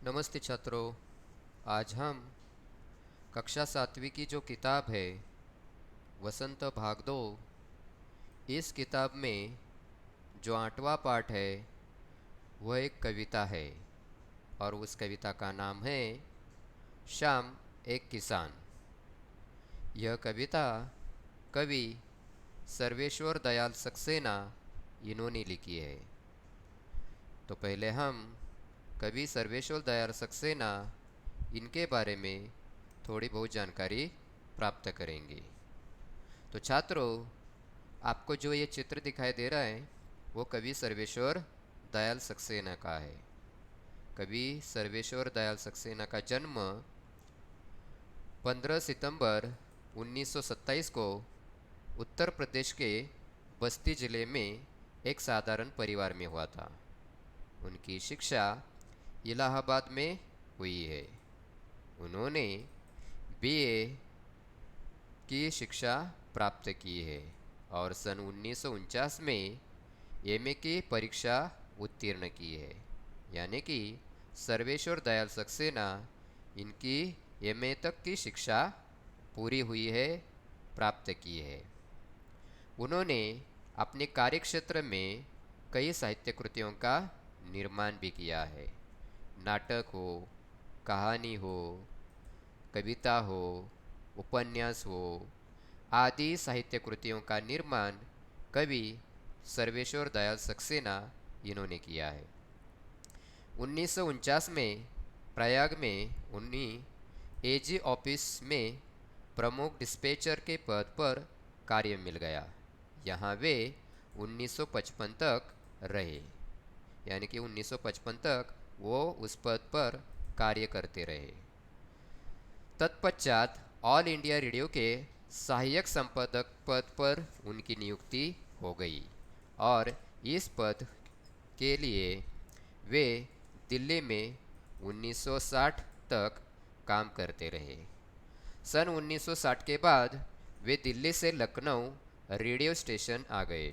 नमस्ते छात्रों। आज हम कक्षा 7वीं की जो किताब है वसंत भाग 2, इस किताब में जो 8वां पाठ है वह एक कविता है और उस कविता का नाम है श्याम एक किसान। यह कविता कवि सर्वेश्वर दयाल सक्सेना इन्होंने लिखी है। तो पहले हम कवि सर्वेश्वर दयाल सक्सेना इनके बारे में थोड़ी बहुत जानकारी प्राप्त करेंगे। तो छात्रों, आपको जो ये चित्र दिखाई दे रहा है वो कवि सर्वेश्वर दयाल सक्सेना का है। कवि सर्वेश्वर दयाल सक्सेना का जन्म 15 सितंबर 1927 को उत्तर प्रदेश के बस्ती जिले में एक साधारण परिवार में हुआ था। उनकी शिक्षा इलाहाबाद में हुई है। उन्होंने बीए की शिक्षा प्राप्त की है और सन 1949 में एमए की परीक्षा उत्तीर्ण की है। यानी कि सर्वेश्वर दयाल सक्सेना इनकी एमए तक की शिक्षा पूरी हुई है, प्राप्त की है। उन्होंने अपने कार्यक्षेत्र में कई साहित्य कृतियों का निर्माण भी किया है। नाटक हो, कहानी हो, कविता हो, उपन्यास हो आदि साहित्य कृतियों का निर्माण कवि सर्वेश्वर दयाल सक्सेना इन्होंने किया है। 1949 में प्रयाग में उन्हीं एजी ऑफिस में प्रमुख डिस्पैचर के पद पर कार्य मिल गया। यहाँ वे 1955 तक रहे। यानी कि 1955 तक वो उस पद पर कार्य करते रहे। तत्पश्चात ऑल इंडिया रेडियो के सहायक संपादक पद पर उनकी नियुक्ति हो गई और इस पद के लिए वे दिल्ली में 1960 तक काम करते रहे। सन 1960 के बाद वे दिल्ली से लखनऊ रेडियो स्टेशन आ गए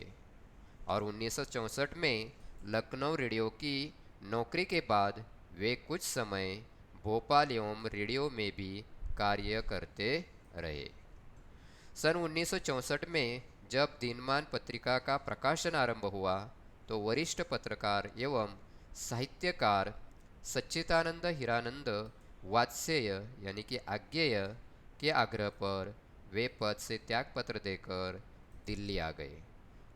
और 1964 में लखनऊ रेडियो की नौकरी के बाद वे कुछ समय भोपाल एवं रेडियो में भी कार्य करते रहे। सन 1964 में जब दिनमान पत्रिका का प्रकाशन आरंभ हुआ तो वरिष्ठ पत्रकार एवं साहित्यकार सच्चिदानंद हीरानंद वात्स्यय यानी कि आज्ञेय के आग्रह पर वे पद से त्यागपत्र देकर दिल्ली आ गए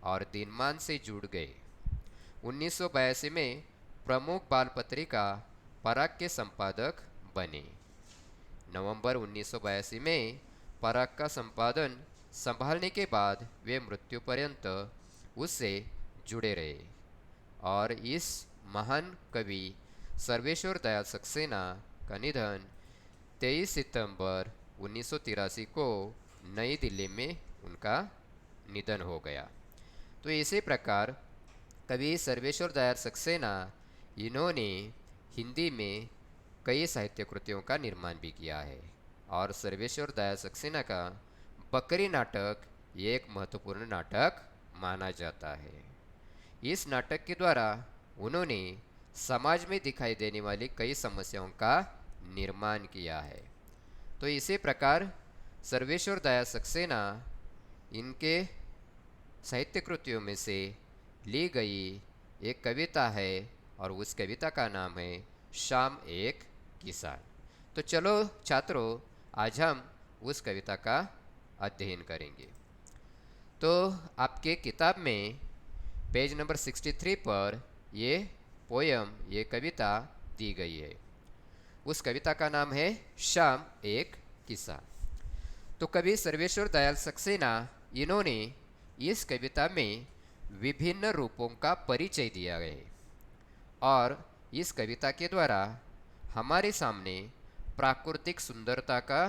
और दिनमान से जुड़ गए। 1982 में प्रमुख बाल पत्रिका पराग के संपादक बने। नवंबर 1982 में पराग का संपादन संभालने के बाद वे मृत्यु पर्यंत उससे जुड़े रहे और इस महान कवि सर्वेश्वर दयाल सक्सेना का निधन 23 सितंबर 1983 को नई दिल्ली में उनका निधन हो गया। तो इसी प्रकार कवि सर्वेश्वर दयाल सक्सेना इन्होंने हिंदी में कई साहित्य कृतियों का निर्माण भी किया है और सर्वेश्वर दयाल सक्सेना का बकरी नाटक एक महत्वपूर्ण नाटक माना जाता है। इस नाटक के द्वारा उन्होंने समाज में दिखाई देने वाली कई समस्याओं का निर्माण किया है। तो इसी प्रकार सर्वेश्वर दयाल सक्सेना इनके साहित्य कृतियों में से ली गई एक कविता है और उस कविता का नाम है श्याम एक किसान। तो चलो छात्रों, आज हम उस कविता का अध्ययन करेंगे। तो आपके किताब में पेज नंबर 63 पर ये पोयम, ये कविता दी गई है। उस कविता का नाम है श्याम एक किसान। तो कवि सर्वेश्वर दयाल सक्सेना इन्होंने इस कविता में विभिन्न रूपों का परिचय दिया है और इस कविता के द्वारा हमारे सामने प्राकृतिक सुंदरता का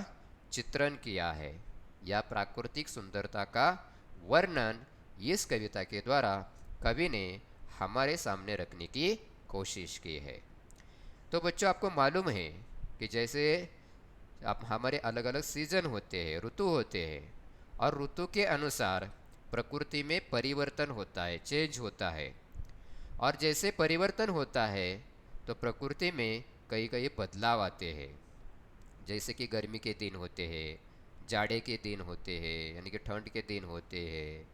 चित्रण किया है या प्राकृतिक सुंदरता का वर्णन इस कविता के द्वारा कवि ने हमारे सामने रखने की कोशिश की है। तो बच्चों, आपको मालूम है कि जैसे आप हमारे अलग अलग सीजन होते हैं, ऋतु होते हैं और ऋतु के अनुसार प्रकृति में परिवर्तन होता है, चेंज होता है। और जैसे परिवर्तन होता है तो प्रकृति में कई कई बदलाव आते हैं। जैसे कि गर्मी के दिन होते हैं, जाड़े के दिन होते हैं, यानी कि ठंड के दिन होते हैं,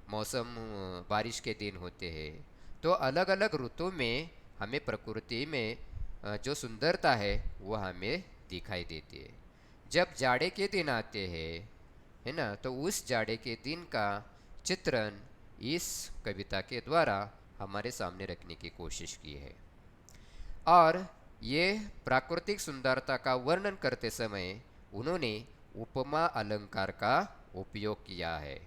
मौसम बारिश के दिन होते हैं। तो अलग अलग ऋतु में हमें प्रकृति में जो सुंदरता है वो हमें दिखाई देती है। जब जाड़े के दिन आते हैं, है ना, तो उस जाड़े के दिन का चित्रण इस कविता के द्वारा हमारे सामने रखने की कोशिश की है। और ये प्राकृतिक सुंदरता का वर्णन करते समय उन्होंने उपमा अलंकार का उपयोग किया है,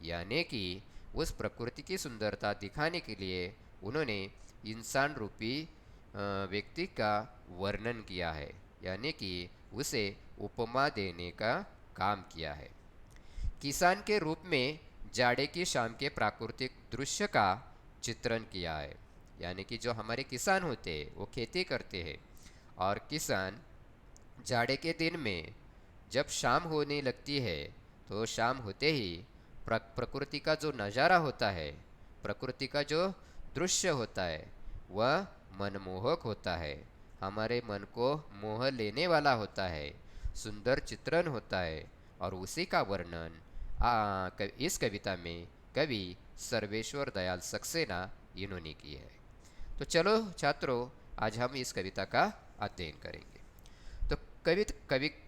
यानी कि उस प्रकृति की सुंदरता दिखाने के लिए उन्होंने इंसान रूपी व्यक्ति का वर्णन किया है, यानी कि उसे उपमा देने का काम किया है। किसान के रूप में जाड़े की शाम के प्राकृतिक दृश्य का चित्रण किया है, यानी कि जो हमारे किसान होते हैं वो खेती करते हैं, और किसान जाड़े के दिन में जब शाम होने लगती है तो शाम होते ही प्रकृति का जो नज़ारा होता है, प्रकृति का जो दृश्य होता है वह मनमोहक होता है, हमारे मन को मोह लेने वाला होता है, सुंदर चित्रण होता है। और उसी का वर्णन इस कविता में कवि सर्वेश्वर दयाल सक्सेना इन्होंने की है। तो चलो छात्रों, आज हम इस कविता का अध्ययन करेंगे। तो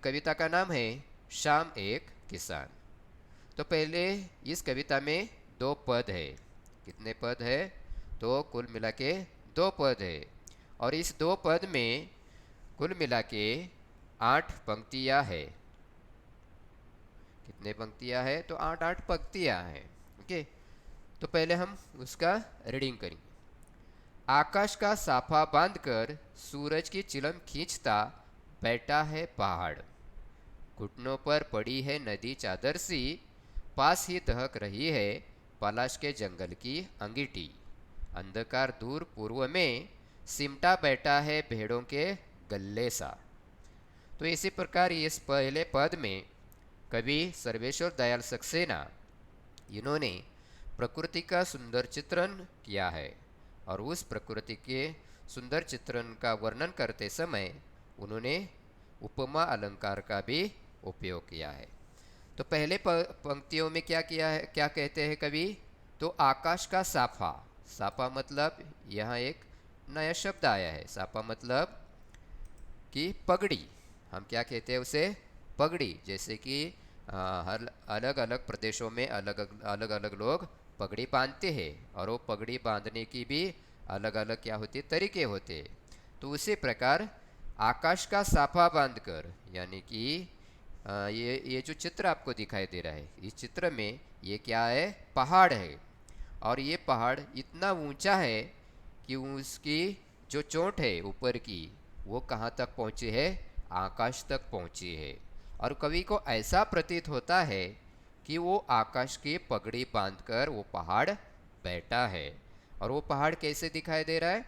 कविता का नाम है शाम एक किसान। तो पहले इस कविता में दो पद है। कितने पद है? तो कुल मिला के दो पद है, और इस दो पद में कुल मिला के 8 पंक्तियां है। कितने पंक्तियां है? तो 8 पंक्तियां हैं। ओके, तो पहले हम उसका रीडिंग करेंगे। आकाश का साफा बांधकर सूरज की चिलम खींचता बैठा है पहाड़, घुटनों पर पड़ी है नदी चादर सी, पास ही दहक रही है पलाश के जंगल की अंगीठी, अंधकार दूर पूर्व में सिमटा बैठा है भेड़ों के गल्ले सा। तो इसी प्रकार इस पहले पद में कवि सर्वेश्वर दयाल सक्सेना इन्होंने प्रकृति का सुंदर चित्रण किया है, और उस प्रकृति के सुंदर चित्रण का वर्णन करते समय उन्होंने उपमा अलंकार का भी उपयोग किया है। तो पहले पंक्तियों में क्या किया है, क्या कहते हैं कवि? तो आकाश का साफा, साफा मतलब यहाँ एक नया शब्द आया है। साफा मतलब कि पगड़ी, हम क्या कहते हैं उसे? पगड़ी। जैसे कि हर अलग अलग प्रदेशों में अलग अलग लोग पगड़ी बांधते हैं, और वो पगड़ी बांधने की भी अलग अलग क्या होती तरीके होते हैं। तो उसी प्रकार आकाश का साफा बांधकर, यानी कि ये जो चित्र आपको दिखाई दे रहा है, इस चित्र में ये क्या है? पहाड़ है, और ये पहाड़ इतना ऊंचा है कि उसकी जो चोट है ऊपर की वो कहाँ तक पहुँची है? आकाश तक पहुँची है। और कवि को ऐसा प्रतीत होता है कि वो आकाश की पगड़ी बांधकर वो पहाड़ बैठा है। और वो पहाड़ कैसे दिखाई दे रहा है?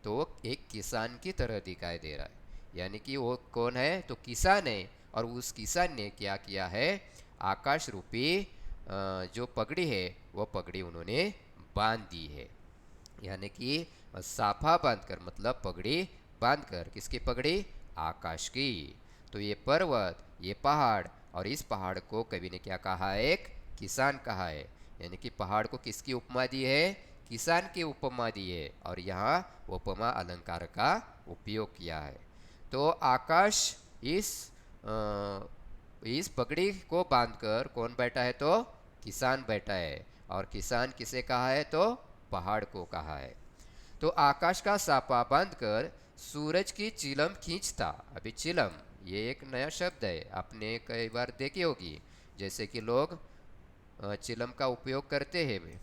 तो एक किसान की तरह दिखाई दे रहा है, यानी कि वो कौन है? तो किसान है, और उस किसान ने क्या किया है? आकाश रूपी जो पगड़ी है वो पगड़ी उन्होंने बांध दी है, यानी कि साफा बांधकर मतलब पगड़ी बांधकर। किसकी पगड़ी? आकाश की। तो ये पर्वत, ये पहाड़, और इस पहाड़ को कवि ने क्या कहा? एक किसान कहा है, यानी कि पहाड़ को किसकी उपमा दी है? किसान की उपमा दी है, और यहाँ उपमा अलंकार का उपयोग किया है। तो आकाश इस पगड़ी को बांधकर कौन बैठा है? तो किसान बैठा है, और किसान किसे कहा है? तो पहाड़ को कहा है। तो आकाश का साफा बांधकर सूरज की चिलम खींचता। अभी चिलम ये एक नया शब्द है, आपने कई बार देखी होगी, जैसे कि लोग चिलम का उपयोग करते हैं।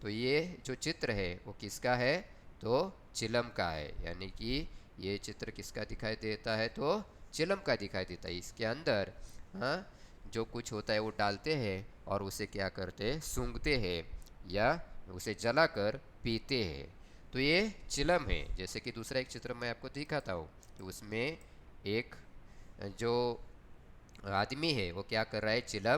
तो ये जो चित्र है वो किसका है? तो चिलम का है, यानी कि ये चित्र किसका दिखाई देता है? तो चिलम का दिखाई देता है। इसके अंदर जो कुछ होता है वो डालते हैं, और उसे क्या करते हैं? सूंघते हैं, या उसे जलाकर पीते हैं। तो ये चिलम है। जैसे कि दूसरा एक चित्र मैं आपको दिखाता हूँ, तो उसमें एक जो आदमी है वो क्या कर रहा है? चिलम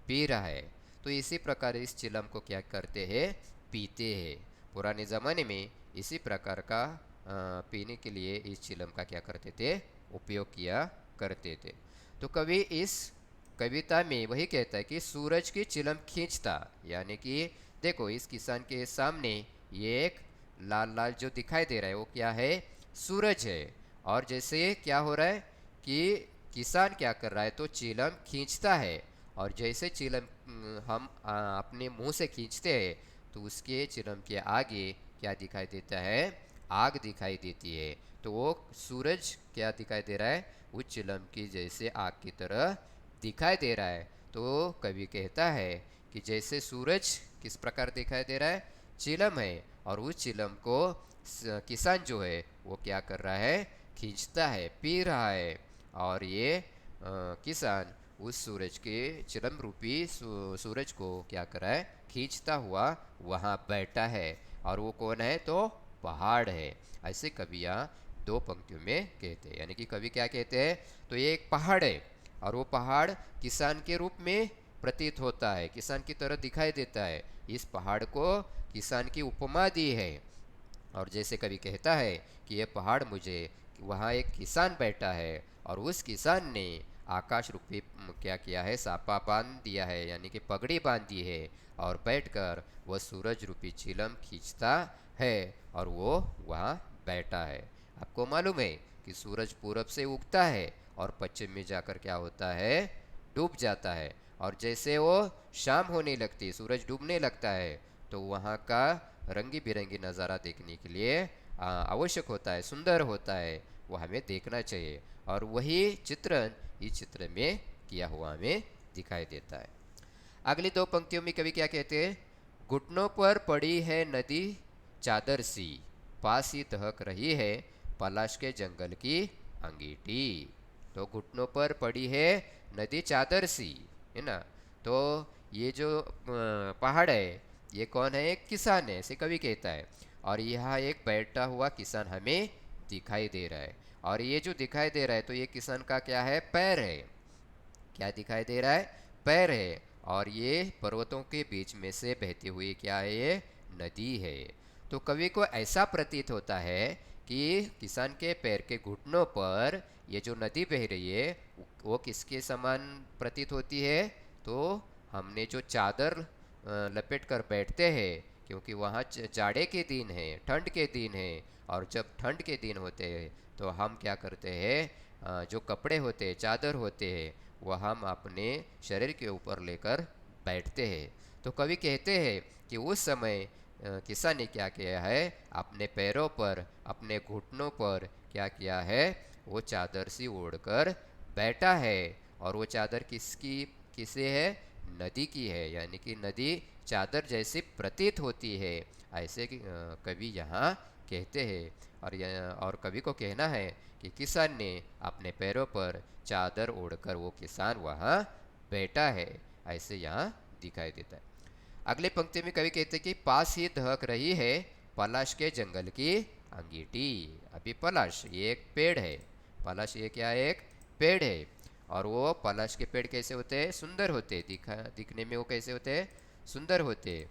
पी रहा है। तो इसी प्रकार इस चिलम को क्या करते हैं? पीते हैं। पुराने ज़माने में इसी प्रकार का पीने के लिए इस चिलम का क्या करते थे, उपयोग किया करते थे। तो कवि इस कविता में वही कहता है कि सूरज की चिलम खींचता, यानी कि देखो इस किसान के सामने ये एक लाल लाल जो दिखाई दे रहा है वो क्या है, सूरज है। और जैसे क्या हो रहा है कि किसान क्या कर रहा है, तो चिलम खींचता है। और जैसे चिलम हम अपने मुंह से खींचते हैं तो उसके चिलम के आगे क्या दिखाई देता है, आग दिखाई देती है। तो वो सूरज क्या दिखाई दे रहा है, उस चिलम की जैसे आग की तरह दिखाई दे रहा है। तो कवि कहता है कि जैसे सूरज किस प्रकार दिखाई दे रहा है, चिलम है, और उस चिलम को किसान जो है वो क्या कर रहा है, खींचता है, पी रहा है। और ये किसान उस सूरज के चिलम रूपी सूरज को क्या कर रहा है, खींचता हुआ वहाँ बैठा है। और वो कौन है, तो पहाड़ है। ऐसे कवि यहाँ दो पंक्तियों में कहते हैं, यानी कि कवि क्या कहते हैं, तो ये एक पहाड़ है और वो पहाड़ किसान के रूप में प्रतीत होता है, किसान की तरह दिखाई देता है। इस पहाड़ को किसान की उपमा दी है। और जैसे कवि कहता है कि ये पहाड़ मुझे, वहाँ एक किसान बैठा है और उस किसान ने आकाश रूपी क्या किया है, सापा बांध दिया है, यानी कि पगड़ी बांध दी है, और बैठकर वह सूरज रूपी चिलम खींचता है और वो वहाँ बैठा है। आपको मालूम है कि सूरज पूरब से उगता है और पश्चिम में जाकर क्या होता है, डूब जाता है। और जैसे वो शाम होने लगती, सूरज डूबने लगता है, तो वहाँ का रंगी बिरंगी नज़ारा देखने के लिए आवश्यक होता है, सुंदर होता है, वो हमें देखना चाहिए। और वही चित्रण इस चित्र में किया हुआ हमें दिखाई देता है। अगली दो पंक्तियों में कवि क्या कहते हैं, घुटनों पर पड़ी है नदी चादर सी, पास ही दहक रही है पलाश के जंगल की अंगीठी। तो घुटनों पर पड़ी है नदी चादर सी, है ना। तो ये जो पहाड़ है, ये कौन है, एक किसान है, ऐसे कवि कहता है। और यहाँ एक बैठा हुआ किसान हमें दिखाई दे रहा है। और ये जो दिखाई दे रहा है, तो ये किसान का क्या है, पैर है। क्या दिखाई दे रहा है, पैर है। और ये पर्वतों के बीच में से बहती हुई क्या है, ये नदी है। तो कवि को ऐसा प्रतीत होता है कि किसान के पैर के घुटनों पर ये जो नदी बह रही है वो किसके समान प्रतीत होती है, तो हमने जो चादर लपेट कर बैठते हैं, क्योंकि वहाँ जाड़े के दिन है, ठंड के दिन है। और जब ठंड के दिन होते हैं तो हम क्या करते हैं, जो कपड़े होते हैं, चादर होते हैं, वह हम अपने शरीर के ऊपर लेकर बैठते हैं। तो कवि कहते हैं कि उस समय किसान ने क्या किया है, अपने पैरों पर, अपने घुटनों पर क्या किया है, वो चादर सी ओढ़कर बैठा है। और वो चादर किसकी, किसे है, नदी की है, यानी कि नदी चादर जैसी प्रतीत होती है, ऐसे कवि यहाँ कहते हैं। और कवि को कहना है कि किसान ने अपने पैरों पर चादर ओढ़कर वो किसान वहाँ बैठा है, ऐसे यहाँ दिखाई देता है। अगले पंक्ति में कवि कहते हैं कि पास ही दहक रही है पलाश के जंगल की अंगीठी। अभी पलाश ये एक पेड़ है, पलाश ये क्या है, एक पेड़ है। और वो पलाश के पेड़ कैसे होते हैं, सुंदर होते हैं, दिखने में वो कैसे होते हैं, सुंदर होते हैं।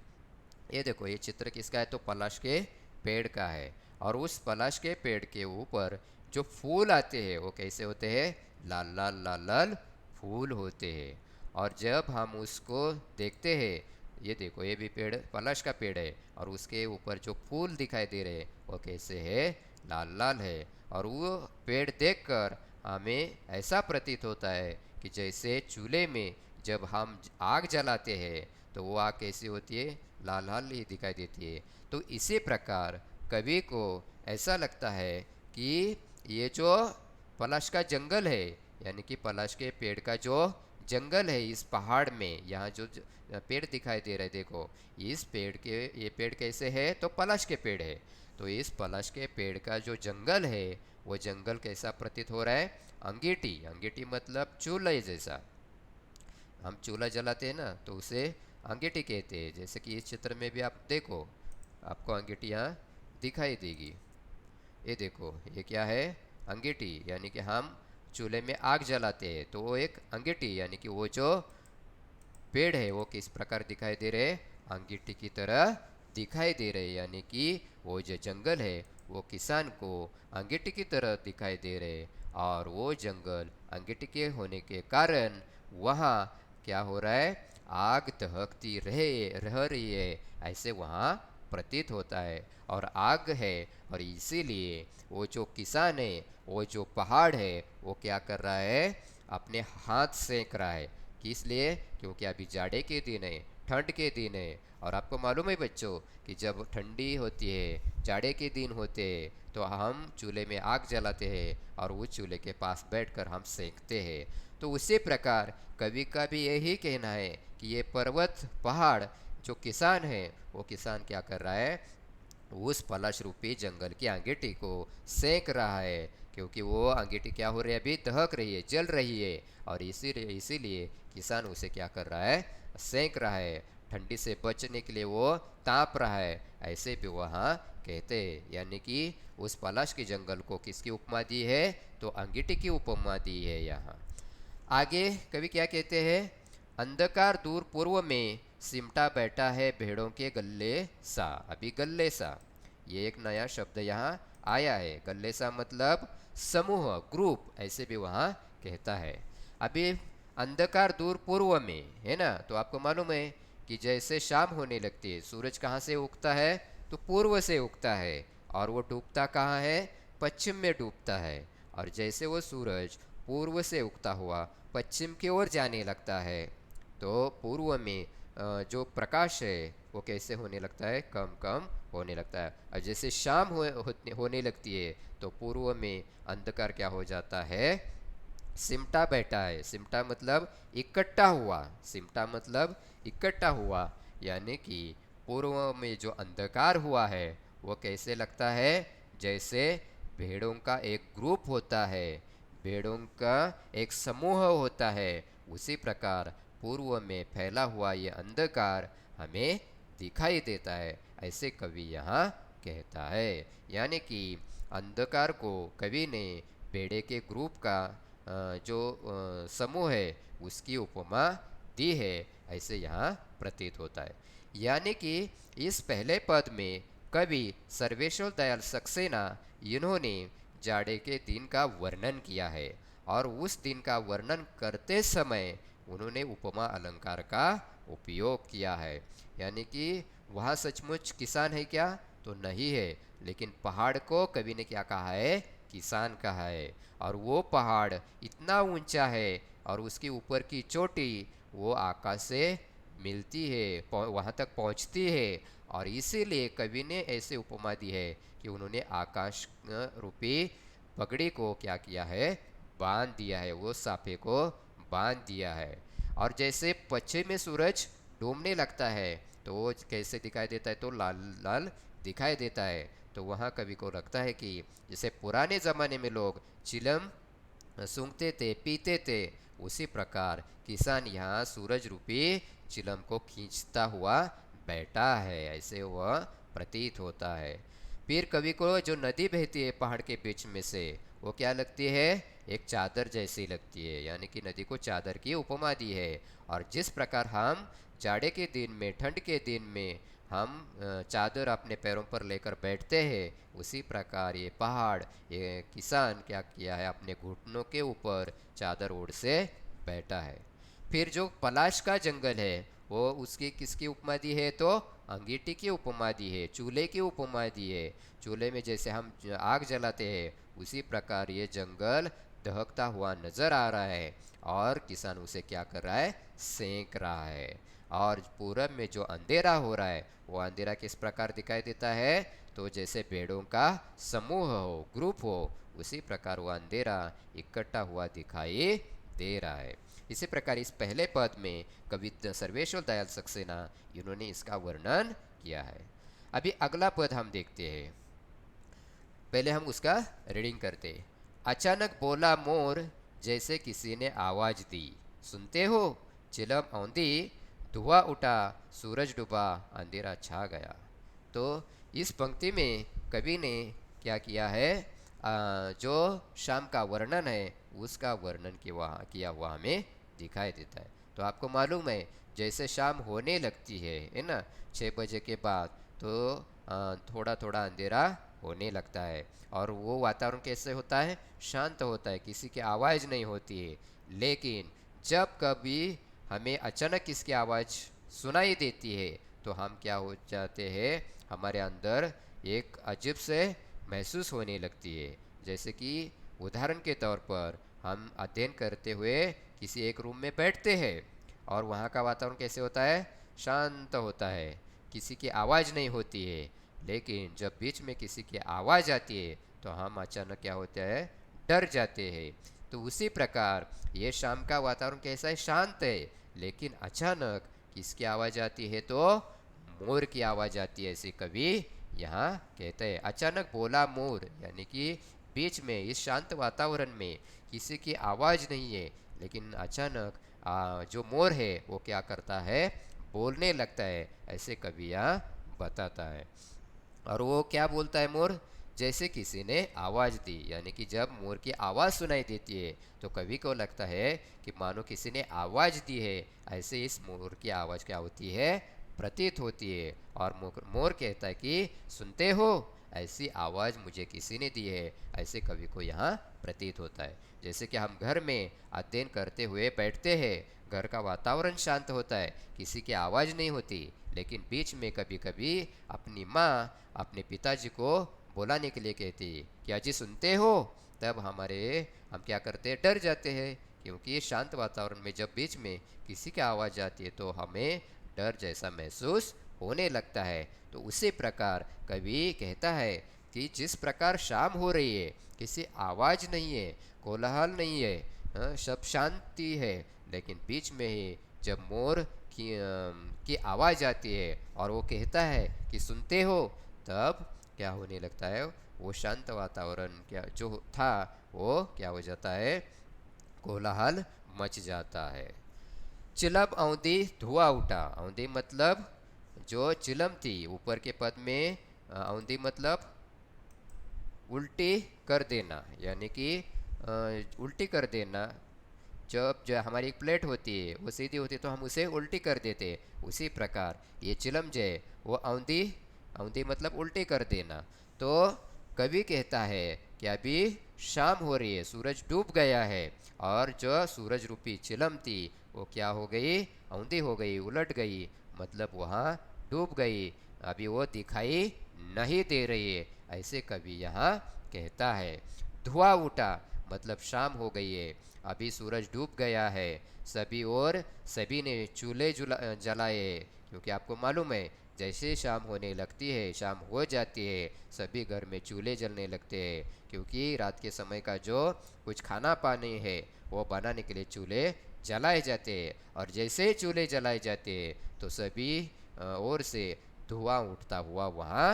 ये देखो ये चित्र किसका है, तो पलाश के पेड़ का है। और उस पलाश के पेड़ के ऊपर जो फूल आते हैं वो कैसे होते हैं, लाल लाल लाल लाल फूल होते हैं। और जब हम उसको देखते हैं, ये देखो ये भी पेड़, पलाश का पेड़ है, और उसके ऊपर जो फूल दिखाई दे रहे हैं वो कैसे है, लाल लाल है। और वो पेड़ देखकर हमें ऐसा प्रतीत होता है कि जैसे चूल्हे में जब हम आग जलाते हैं तो वो आग कैसी होती है, लाल लाल ही दिखाई देती है। तो इसी प्रकार कवि को ऐसा लगता है कि ये जो पलाश का जंगल है, यानी कि पलाश के पेड़ का जो जंगल है इस पहाड़ में, यहाँ जो पेड़ दिखाई दे रहे हैं, देखो इस पेड़ के, ये पेड़ कैसे है, तो पलाश के पेड़ है। तो इस पलाश के पेड़ का जो जंगल है वो जंगल कैसा प्रतीत हो रहा है, अंगीठी, अंगीठी मतलब चूल्हे जैसा। हम चूल्हा जलाते हैं ना तो उसे अंगीठी कहते हैं। जैसे कि इस चित्र में भी आप देखो, आपको अंगीठी यहाँ दिखाई देगी। ये देखो ये क्या है, अंगीठी, यानी कि हम चूल्हे में आग जलाते हैं तो वो एक अंगीठी, यानी कि वो जो पेड़ है वो किस प्रकार दिखाई दे रहे हैं, अंगीठी की तरह दिखाई दे रहे हैं। यानी कि वो जो जंगल है वो किसान को अंगीठी की तरह दिखाई दे रहे, और वो जंगल अंगीठी के होने के कारण वहाँ क्या हो रहा है, आग दहकती रह रही है, ऐसे वहाँ प्रतीत होता है। और आग है, और इसीलिए वो जो किसान है, वो जो पहाड़ है, वो क्या कर रहा है, अपने हाथ सेक रहा है। किस लिए? क्योंकि अभी जाड़े के दिन है, ठंड के दिन है। और आपको मालूम है बच्चों कि जब ठंडी होती है, जाड़े के दिन होते हैं, तो हम चूल्हे में आग जलाते हैं और उस चूल्हे के पास बैठकर हम सेकते हैं। तो उसी प्रकार कवि का भी यही कहना है कि ये पर्वत पहाड़ जो किसान है, वो किसान क्या कर रहा है, उस पलाश रूपी जंगल की अंगीठी को सेक रहा है, क्योंकि वो अंगीठी क्या हो रही है, अभी दहक रही है, जल रही है। और इसीलिए किसान उसे क्या कर रहा है, सेक रहा है। ठंडी से बचने के लिए वो ताप रहा है, ऐसे भी वहाँ कहते हैं। यानी कि उस पलाश के जंगल को किसकी उपमा दी है, तो अंगीठी की उपमा दी है यहाँ। आगे कवि क्या कहते हैं, अंधकार दूर पूर्व में सिमटा बैठा है भेड़ों के गल्ले सा। अभी गल्ले सा, ये एक नया शब्द यहाँ आया है। गल्ले सा मतलब समूह, ग्रुप, ऐसे भी वहाँ कहता है। अभी अंधकार दूर पूर्व में है ना, तो आपको मालूम है कि जैसे शाम होने लगती है, सूरज कहाँ से उगता है, तो पूर्व से उगता है, और वो डूबता कहाँ है, पश्चिम में डूबता है। और जैसे वो सूरज पूर्व से उगता हुआ पश्चिम की ओर जाने लगता है, तो पूर्व में जो प्रकाश है वो कैसे होने लगता है, कम कम होने लगता है। और जैसे शाम होने लगती है, तो पूर्व में अंधकार क्या हो जाता है, सिमटा बैठा है। सिमटा मतलब इकट्ठा हुआ, सिमटा मतलब इकट्ठा हुआ। यानी कि पूर्व में जो अंधकार हुआ है, वो कैसे लगता है, जैसे भेड़ों का एक ग्रुप होता है, भेड़ों का एक समूह होता है, उसी प्रकार पूर्व में फैला हुआ ये अंधकार हमें दिखाई देता है, ऐसे कवि यहाँ कहता है। यानी कि अंधकार को कवि ने भेड़े के ग्रुप का जो समूह है उसकी उपमा दी है, ऐसे यहाँ प्रतीत होता है। यानी कि इस पहले पद में कवि सर्वेश्वर दयाल सक्सेना, इन्होंने जाड़े के दिन का वर्णन किया है, और उस दिन का वर्णन करते समय उन्होंने उपमा अलंकार का उपयोग किया है। यानी कि वहाँ सचमुच किसान है क्या, तो नहीं है, लेकिन पहाड़ को कवि ने क्या कहा है, किसान कहा है। और वो पहाड़ इतना ऊंचा है, और उसके ऊपर की चोटी वो आकाश से मिलती है, वहाँ तक पहुँचती है। और इसीलिए कवि ने ऐसे उपमा दी है कि उन्होंने आकाश रूपी पगड़ी को क्या किया है, बांध दिया है, वो साफे को बांध दिया है। और जैसे पश्चिम में सूरज डूबने लगता है, तो वो कैसे दिखाई देता है, तो लाल लाल दिखाई देता है। तो वहाँ कवि को लगता है कि जैसे पुराने ज़माने में लोग चिलम सूंघते थे, पीते थे, उसी प्रकार किसान यहाँ सूरज रूपी चिलम को खींचता हुआ बैठा है, ऐसे वह प्रतीत होता है। फिर कवि को जो नदी बहती है पहाड़ के बीच में से, वो क्या लगती है, एक चादर जैसी लगती है। यानी कि नदी को चादर की उपमा दी है। और जिस प्रकार हम जाड़े के दिन में, ठंड के दिन में हम चादर अपने पैरों पर लेकर बैठते हैं, उसी प्रकार ये पहाड़, ये किसान क्या किया है, अपने घुटनों के ऊपर चादर ओढ़ से बैठा है। फिर जो पलाश का जंगल है, वो उसकी किसकी उपमा दी है, तो अंगीठी की उपमा दी है, चूल्हे की उपमा दी है। चूल्हे में जैसे हम आग जलाते हैं, उसी प्रकार ये जंगल दहकता हुआ नजर आ रहा है, और किसान उसे क्या कर रहा है, सेंक रहा है। और पूरब में जो अंधेरा हो रहा है, वो अंधेरा किस प्रकार दिखाई देता है, तो जैसे पेड़ों का समूह हो, ग्रुप हो, उसी प्रकार वो अंधेरा इकट्ठा हुआ दिखाई दे रहा है। इसी प्रकार इस पहले पद में कवि सर्वेश्वर दयाल सक्सेना, इन्होंने इसका वर्णन किया है। अभी अगला पद हम देखते हैं, पहले हम उसका रीडिंग करते हैं। अचानक बोला मोर, जैसे किसी ने आवाज दी, सुनते हो, चिलम औंधी, धुआं उठा, सूरज डूबा, अंधेरा छा गया। तो इस पंक्ति में कवि ने क्या किया है, जो शाम का वर्णन है उसका वर्णन किया हुआ हमें दिखाई देता है। तो आपको मालूम है, जैसे शाम होने लगती है ना, 6 बजे के बाद, तो थोड़ा थोड़ा अंधेरा होने लगता है। और वो वातावरण कैसे होता है? शांत होता है, किसी की आवाज़ नहीं होती है। लेकिन जब कभी हमें अचानक किसकी आवाज़ सुनाई देती है तो हम क्या हो जाते हैं, हमारे अंदर एक अजीब से महसूस होने लगती है। जैसे कि उदाहरण के तौर पर हम अध्ययन करते हुए किसी एक रूम में बैठते हैं और वहाँ का वातावरण कैसे होता है? शांत होता है, किसी की आवाज़ नहीं होती है। लेकिन जब बीच में किसी की आवाज़ आती है तो हम अचानक क्या होता है? डर जाते हैं। तो उसी प्रकार ये शाम का वातावरण कैसा है? शांत है, लेकिन अचानक किसकी आवाज़ आती है? तो मोर की आवाज़ आती है, ऐसे कवि यहाँ कहते हैं। अचानक बोला मोर, यानी कि बीच में इस शांत वातावरण में किसी की आवाज़ नहीं है, लेकिन अचानक जो मोर है वो क्या करता है? बोलने लगता है, ऐसे कवि यहाँ बताता है। और वो क्या बोलता है मोर? जैसे किसी ने आवाज़ दी, यानी कि जब मोर की आवाज़ सुनाई देती है तो कवि को लगता है कि मानो किसी ने आवाज़ दी है, ऐसे इस मोर की आवाज़ क्या होती है? प्रतीत होती है। और मोर कहता है कि सुनते हो, ऐसी आवाज़ मुझे किसी ने दी है, ऐसे कवि को यहाँ प्रतीत होता है। जैसे कि हम घर में अध्ययन करते हुए बैठते हैं, घर का वातावरण शांत होता है, किसी की आवाज़ नहीं होती, लेकिन बीच में कभी कभी अपनी माँ अपने पिताजी को बुलाने के लिए कहती है कि अजी सुनते हो, तब हम क्या करते हैं? डर जाते हैं, क्योंकि शांत वातावरण में जब बीच में किसी की आवाज़ आती है तो हमें डर जैसा महसूस होने लगता है। तो उसी प्रकार कवि कहता है कि जिस प्रकार शाम हो रही है, किसी आवाज़ नहीं है, कोलाहल नहीं है, सब शांति है, लेकिन बीच में ही जब मोर की आवाज़ आती है और वो कहता है कि सुनते हो, तब क्या होने लगता है? वो शांत वातावरण क्या जो था वो क्या हो जाता है? कोलाहल मच जाता है। चिलम औंधी धुआं उठा। औंधी मतलब जो चिलम थी, ऊपर के पद में औंधी मतलब उल्टी कर देना, यानी कि उल्टी कर देना। जब जो हमारी एक प्लेट होती है वो सीधी होती है तो हम उसे उल्टी कर देते हैं, उसी प्रकार ये चिलम जो है वो औंधी, औंधी मतलब उल्टी कर देना। तो कवि कहता है कि अभी शाम हो रही है, सूरज डूब गया है, और जो सूरज रूपी चिलम थी वो क्या हो गई? औंधी हो गई, उलट गई, मतलब वहाँ डूब गई, अभी वो दिखाई नहीं दे रही है, ऐसे कवि यहाँ कहता है। धुआं उठा मतलब शाम हो गई है, अभी सूरज डूब गया है, सभी और सभी ने चूल्हे जलाए, क्योंकि आपको मालूम है जैसे शाम होने लगती है, शाम हो जाती है, सभी घर में चूल्हे जलने लगते हैं, क्योंकि रात के समय का जो कुछ खाना पानी है वो बनाने के लिए चूल्हे जलाए जाते हैं। और जैसे ही चूल्हे जलाए जाते हैं तो सभी ओर से धुआं उठता हुआ वहाँ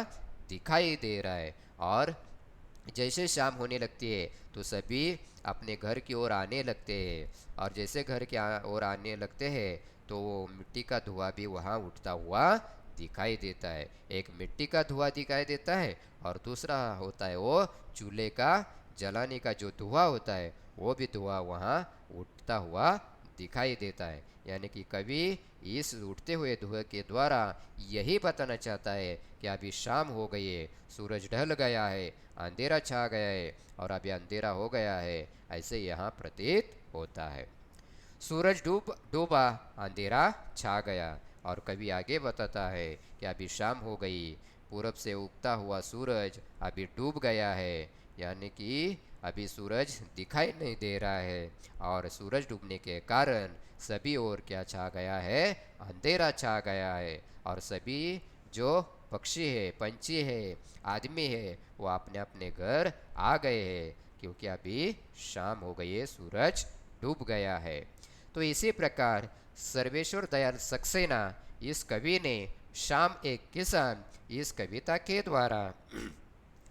दिखाई दे रहा है। और जैसे शाम होने लगती है तो सभी अपने घर की ओर आने लगते हैं, और जैसे घर की ओर आने लगते हैं तो वो मिट्टी का धुआं भी वहाँ उठता हुआ दिखाई देता है। एक मिट्टी का धुआं दिखाई देता है और दूसरा होता है वो चूल्हे का जलाने का जो धुआं होता है, वो भी धुआं वहाँ उठता हुआ दिखाई देता है। यानी कि कवि इस उठते हुए धुएं के द्वारा यही बताना चाहता है कि अभी शाम हो गई है, सूरज ढल गया है, अंधेरा छा गया है, और अभी अंधेरा हो गया है, ऐसे यहाँ प्रतीत होता है। सूरज डूबा, अंधेरा छा गया। और कवि आगे बताता है कि अभी शाम हो गई, पूरब से उगता हुआ सूरज अभी डूब गया है, यानी कि अभी सूरज दिखाई नहीं दे रहा है, और सूरज डूबने के कारण सभी ओर क्या छा गया है? अंधेरा छा गया है, और सभी जो पक्षी है, पंछी है, आदमी है, वो अपने अपने घर आ गए हैं, क्योंकि अभी शाम हो गई है, सूरज डूब गया है। तो इसी प्रकार सर्वेश्वर दयाल सक्सेना इस कवि ने शाम एक किसान इस कविता के द्वारा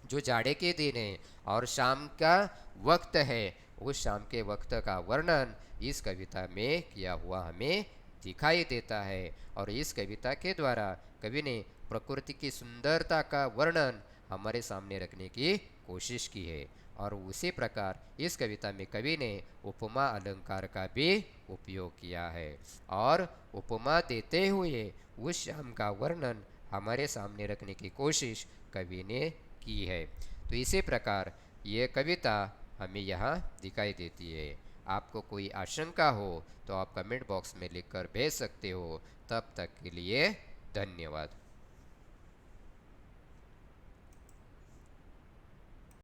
जो जाड़े के दिन है और शाम का वक्त है, उस शाम के वक्त का वर्णन इस कविता में किया हुआ हमें दिखाई देता है। और इस कविता के द्वारा कवि ने प्रकृति की सुंदरता का वर्णन हमारे सामने रखने की कोशिश की है। और उसी प्रकार इस कविता में कवि ने उपमा अलंकार का भी उपयोग किया है, और उपमा देते हुए उस शाम का वर्णन हमारे सामने रखने की कोशिश कवि ने की है। तो इसी प्रकार ये कविता हमें यहाँ दिखाई देती है। आपको कोई आशंका हो तो आप कमेंट बॉक्स में लिखकर भेज सकते हो। तब तक के लिए धन्यवाद।